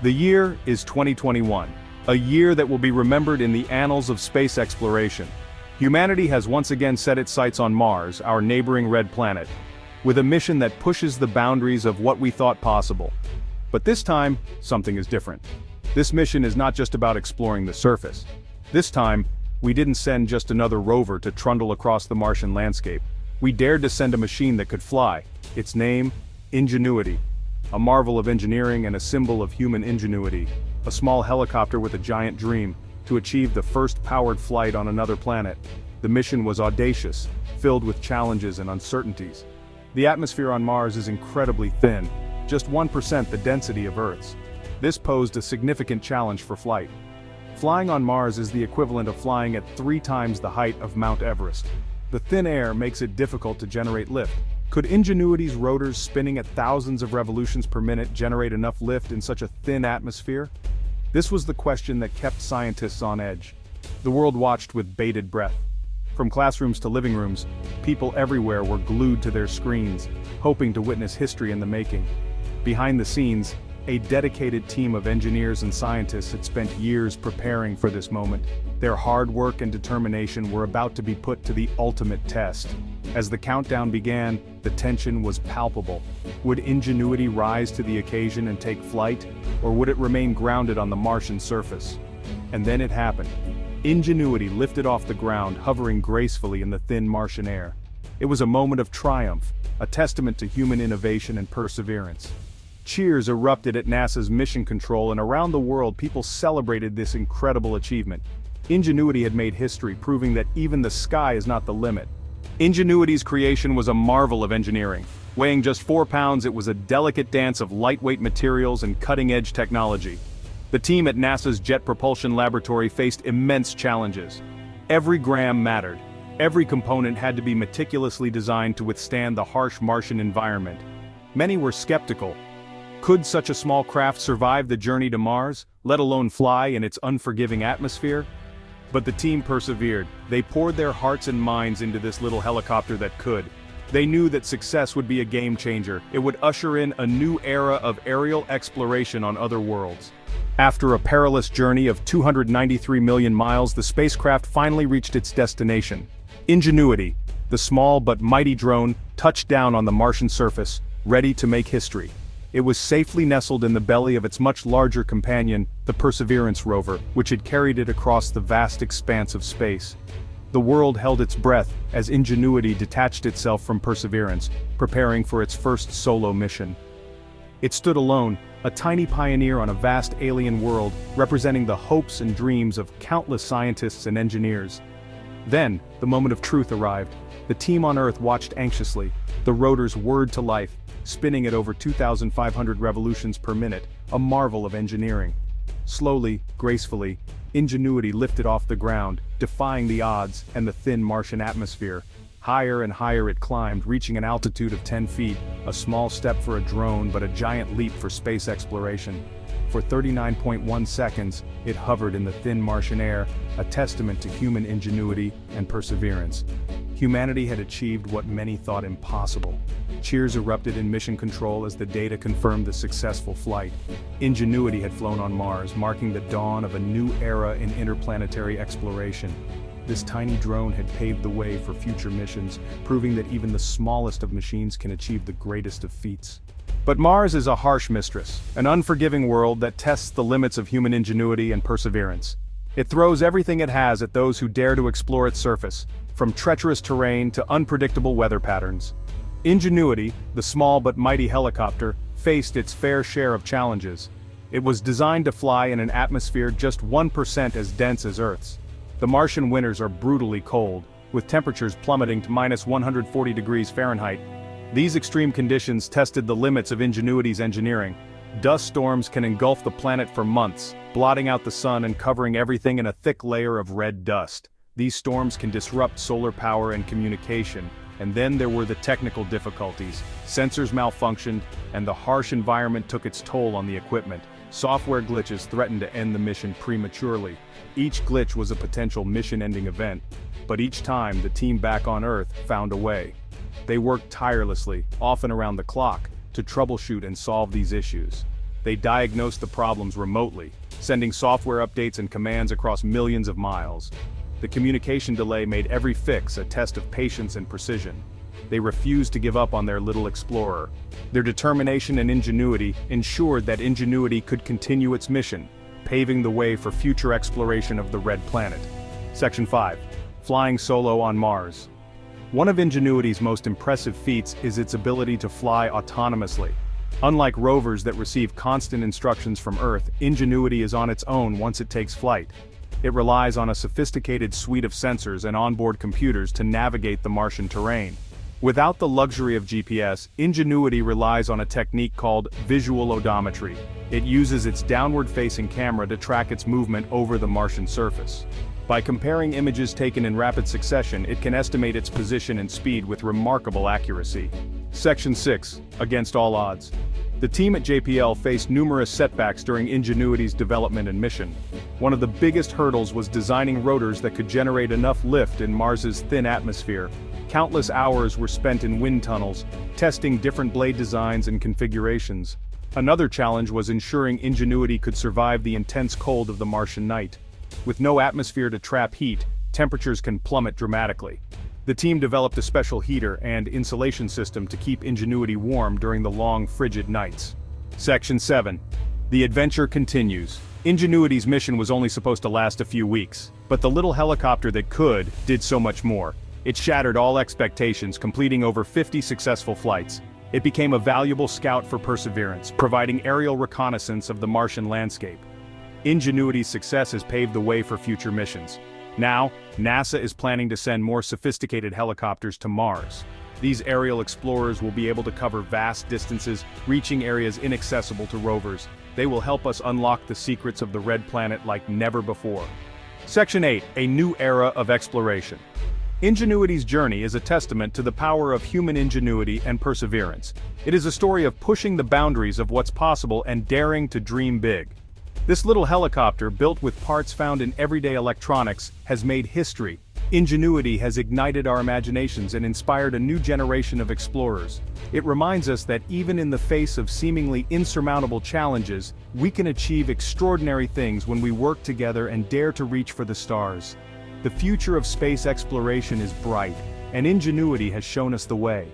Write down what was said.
The year is 2021, a year that will be remembered in the annals of space exploration. Humanity has once again set its sights on Mars, our neighboring red planet, with a mission that pushes the boundaries of what we thought possible. But this time, something is different. This mission is not just about exploring the surface. This time, we didn't send just another rover to trundle across the Martian landscape. We dared to send a machine that could fly. Its name, Ingenuity. A marvel of engineering and a symbol of human ingenuity. A small helicopter with a giant dream, to achieve the first powered flight on another planet. The mission was audacious, filled with challenges and uncertainties. The atmosphere on Mars is incredibly thin, just 1% the density of Earth's. This posed a significant challenge for flight. Flying on Mars is the equivalent of flying at 3 times the height of Mount Everest. The thin air makes it difficult to generate lift. Could Ingenuity's rotors spinning at thousands of revolutions per minute generate enough lift in such a thin atmosphere? This was the question that kept scientists on edge. The world watched with bated breath. From classrooms to living rooms, people everywhere were glued to their screens, hoping to witness history in the making. Behind the scenes, a dedicated team of engineers and scientists had spent years preparing for this moment. Their hard work and determination were about to be put to the ultimate test. As the countdown began, the tension was palpable. Would Ingenuity rise to the occasion and take flight, or would it remain grounded on the Martian surface? And then it happened. Ingenuity lifted off the ground, hovering gracefully in the thin Martian air. It was a moment of triumph, a testament to human innovation and perseverance. Cheers erupted at NASA's mission control, and around the world people celebrated this incredible achievement. Ingenuity had made history, proving that even the sky is not the limit. Ingenuity's creation was a marvel of engineering. Weighing just 4 pounds, it was a delicate dance of lightweight materials and cutting-edge technology. The team at NASA's Jet Propulsion Laboratory faced immense challenges. Every gram mattered. Every component had to be meticulously designed to withstand the harsh Martian environment. Many were skeptical. Could such a small craft survive the journey to Mars, let alone fly in its unforgiving atmosphere? But the team persevered. They poured their hearts and minds into this little helicopter that could. They knew that success would be a game changer. It would usher in a new era of aerial exploration on other worlds. After a perilous journey of 293 million miles, the spacecraft finally reached its destination. Ingenuity, the small but mighty drone, touched down on the Martian surface, ready to make history. It was safely nestled in the belly of its much larger companion, the Perseverance rover, which had carried it across the vast expanse of space. The world held its breath as Ingenuity detached itself from Perseverance, preparing for its first solo mission. It stood alone, a tiny pioneer on a vast alien world, representing the hopes and dreams of countless scientists and engineers. Then, the moment of truth arrived. The team on Earth watched anxiously, the rotors whirred to life, spinning at over 2,500 revolutions per minute, a marvel of engineering. Slowly, gracefully, Ingenuity lifted off the ground, defying the odds and the thin Martian atmosphere. Higher and higher it climbed, reaching an altitude of 10 feet, a small step for a drone but a giant leap for space exploration. For 39.1 seconds, it hovered in the thin Martian air, a testament to human ingenuity and perseverance. Humanity had achieved what many thought impossible. Cheers erupted in mission control as the data confirmed the successful flight. Ingenuity had flown on Mars, marking the dawn of a new era in interplanetary exploration. This tiny drone had paved the way for future missions, proving that even the smallest of machines can achieve the greatest of feats. But Mars is a harsh mistress, an unforgiving world that tests the limits of human ingenuity and perseverance. It throws everything it has at those who dare to explore its surface, from treacherous terrain to unpredictable weather patterns. Ingenuity, the small but mighty helicopter, faced its fair share of challenges. It was designed to fly in an atmosphere just 1% as dense as Earth's. The Martian winters are brutally cold, with temperatures plummeting to -140 degrees Fahrenheit. These extreme conditions tested the limits of Ingenuity's engineering. Dust storms can engulf the planet for months, blotting out the sun and covering everything in a thick layer of red dust. These storms can disrupt solar power and communication. And then there were the technical difficulties. Sensors malfunctioned, and the harsh environment took its toll on the equipment. Software glitches threatened to end the mission prematurely. Each glitch was a potential mission-ending event, but each time the team back on Earth found a way. They worked tirelessly, often around the clock, to troubleshoot and solve these issues. they diagnosed the problems remotely, sending software updates and commands across millions of miles. The communication delay made every fix a test of patience and precision. They refused to give up on their little explorer. Their determination and ingenuity ensured that Ingenuity could continue its mission, paving the way for future exploration of the Red Planet. Section 5. Flying solo on Mars. One of Ingenuity's most impressive feats is its ability to fly autonomously. Unlike rovers that receive constant instructions from Earth, Ingenuity is on its own once it takes flight. It relies on a sophisticated suite of sensors and onboard computers to navigate the Martian terrain. Without the luxury of GPS, Ingenuity relies on a technique called visual odometry. It uses its downward-facing camera to track its movement over the Martian surface. By comparing images taken in rapid succession, it can estimate its position and speed with remarkable accuracy. Section 6. Against all odds. The team at JPL faced numerous setbacks during Ingenuity's development and mission. One of the biggest hurdles was designing rotors that could generate enough lift in Mars's thin atmosphere. Countless hours were spent in wind tunnels, testing different blade designs and configurations. Another challenge was ensuring Ingenuity could survive the intense cold of the Martian night. With no atmosphere to trap heat, temperatures can plummet dramatically. The team developed a special heater and insulation system to keep Ingenuity warm during the long, frigid nights. Section 7. The adventure continues. Ingenuity's mission was only supposed to last a few weeks, but the little helicopter that could did so much more. It shattered all expectations, completing over 50 successful flights. It became a valuable scout for Perseverance, providing aerial reconnaissance of the Martian landscape. Ingenuity's success has paved the way for future missions. Now, NASA is planning to send more sophisticated helicopters to Mars. These aerial explorers will be able to cover vast distances, reaching areas inaccessible to rovers. They will help us unlock the secrets of the Red Planet like never before. Section 8. A new era of exploration. Ingenuity's journey is a testament to the power of human ingenuity and perseverance. It is a story of pushing the boundaries of what's possible and daring to dream big. This little helicopter, built with parts found in everyday electronics, has made history. Ingenuity has ignited our imaginations and inspired a new generation of explorers. It reminds us that even in the face of seemingly insurmountable challenges, we can achieve extraordinary things when we work together and dare to reach for the stars. The future of space exploration is bright, and Ingenuity has shown us the way.